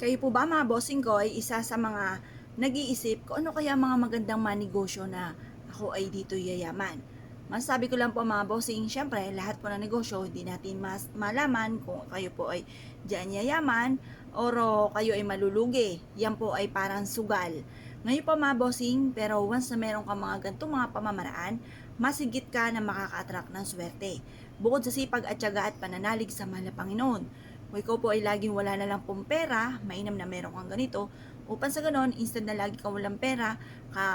Kayo po ba mga bossing ko ay isa sa mga nag-iisip kung ano kaya mga magandang manegosyo na ako ay dito yayaman? Masasabi ko lang po mga bossing, syempre lahat po ng negosyo hindi natin mas malaman kung kayo po ay diyan yayaman o kayo ay malulugi. Yan po ay parang sugal. Ngayon po mga bossing, pero once na meron ka mga ganitong mga pamamaraan, masigit ka na makaka-attract ng swerte. Bukod sa sipag at tiyaga at pananalig sa mahal na Panginoon, kung ikaw po ay laging wala na lang pong pera, mainam na meron kang ganito, upang sa ganon, instead na lagi kang walang pera,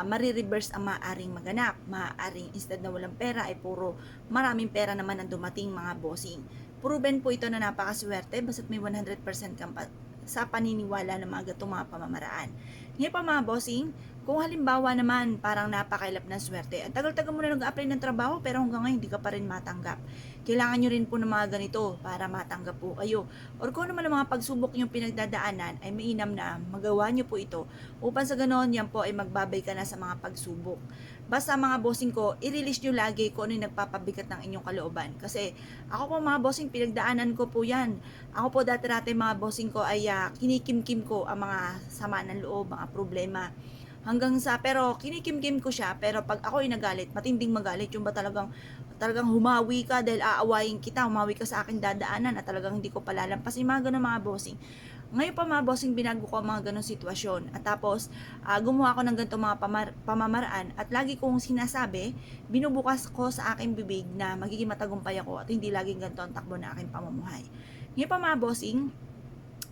marireverse ang maaaring maganap. Maaaring instead na walang pera ay puro maraming pera naman ang dumating mga bossing. Proven po ito na napakaswerte basta't may 100% kang sa paniniwala ng mga gatong mga pamamaraan. Ngayon pa mga bossing, kung halimbawa naman parang napakailap na swerte, ang tagal-tagal mo na nag-apply ng trabaho pero hanggang ngayon hindi ka pa rin matanggap. Kailangan nyo rin po ng mga ganito para matanggap po kayo. Or kung naman ang mga pagsubok yung pinagdadaanan ay mainam na magawa nyo po ito upang sa ganon yan po ay magbabay ka na sa mga pagsubok. Basta mga bossing ko, i-release nyo lagi kung ano yung nagpapabigat ng inyong kalooban. Kasi ako po mga bossing, pinagdaanan ko po yan. Ako po dati-dati mga bossing ko ay kinikimkim ko ang mga sama ng loob, mga problema. Hanggang sa, pero kinikim-kim ko siya, pero pag ako ay nagalit, matinding magalit, yung ba talagang humawi ka dahil aawayin kita, humawi ka sa aking dadaanan at talagang hindi ko palalampasin, mga ganun mga bossing. Ngayon pa mga bossing, binago ko ang mga ganong sitwasyon. At tapos, gumawa ko ng ganitong mga pamamaraan at lagi kong sinasabi, binubukas ko sa aking bibig na magiging matagumpay ako at hindi laging ganito ang takbo na aking pamumuhay. Ngayon pa mga bossing,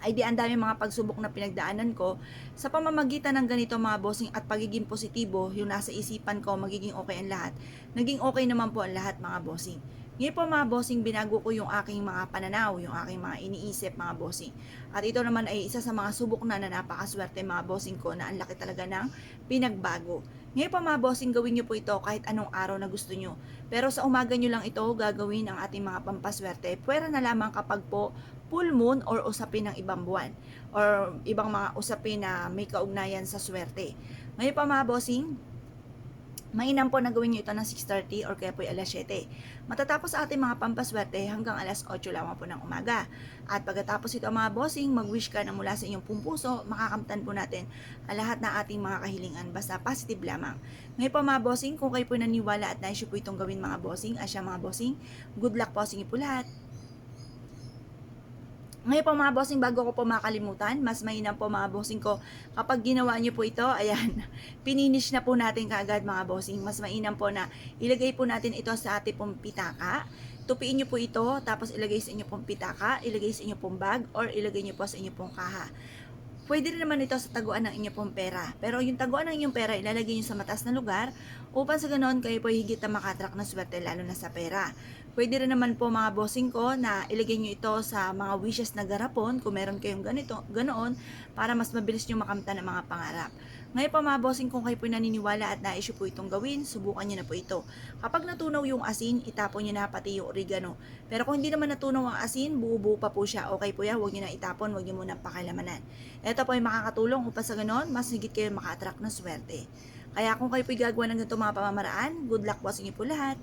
ay di ang dami mga pagsubok na pinagdaanan ko sa pamamagitan ng ganito mga bossing at pagiging positibo, yung nasa isipan ko magiging okay ang lahat. Naging okay naman po ang lahat mga bossing. Ngayon po mga bossing, binago ko yung aking mga pananaw, yung aking mga iniisip mga bossing. At ito naman ay isa sa mga subok na napakaswerte mga bossing ko na ang laki talaga ng pinagbago. Ngayon pa mga bossing, gawin nyo po ito kahit anong araw na gusto nyo. Pero sa umaga nyo lang ito gagawin ang ating mga pampaswerte. Pwera na lamang kapag po full moon or usapin ng ibang buwan or ibang mga usapin na may kaugnayan sa swerte. Ngayon pa mga bossing, mainam po na gawin nyo ito ng 6:30 or kaya po alas 7. Matatapos sa ating mga pampaswerte hanggang alas 8 lamang po ng umaga. At pagkatapos ito mga bossing, mag-wish ka na mula sa inyong puso, makakamtan po natin ang lahat ng ating mga kahilingan. Basta positive lamang. Ngayon po mga bossing, kung kayo po naniwala at nais po itong gawin mga bossing, asya mga bossing, good luck po sa inyo po lahat. Ngayon po mga bossing, bago ko po makalimutan, mas mainam po mga bossing ko, kapag ginawa nyo po ito, ayan, pininish na po natin kaagad mga bossing. Mas mainam po na ilagay po natin ito sa ating pong pitaka. Tupiin nyo po ito, tapos ilagay sa inyo pong pitaka, ilagay sa inyo pong bag, or ilagay nyo po sa inyo pong kaha. Pwede rin naman ito sa taguan ng inyong pong pera. Pero yung taguan ng inyong pera, ilalagay nyo sa mataas na lugar upang sa ganoon kayo po higit na makatrak na swerte lalo na sa pera. Pwede rin naman po mga bossing ko na ilagay nyo ito sa mga wishes na garapon kung meron kayong ganoon para mas mabilis nyo makamtan ang mga pangarap. Ngayon pa mga bossing, kung kayo po naniniwala at nais po itong gawin, subukan nyo na po ito. Kapag natunaw yung asin, itapon nyo na pati yung oregano. Pero kung hindi naman natunaw ang asin, buo-buo pa po siya. Okay po yan, huwag nyo na itapon, huwag nyo muna pakilamanan. Ito po ay makakatulong upang sa ganon, mas higit kayo maka-attract ng swerte. Kaya kung kayo po gagawa ng ganito mga pamamaraan, good luck po sa inyo po lahat.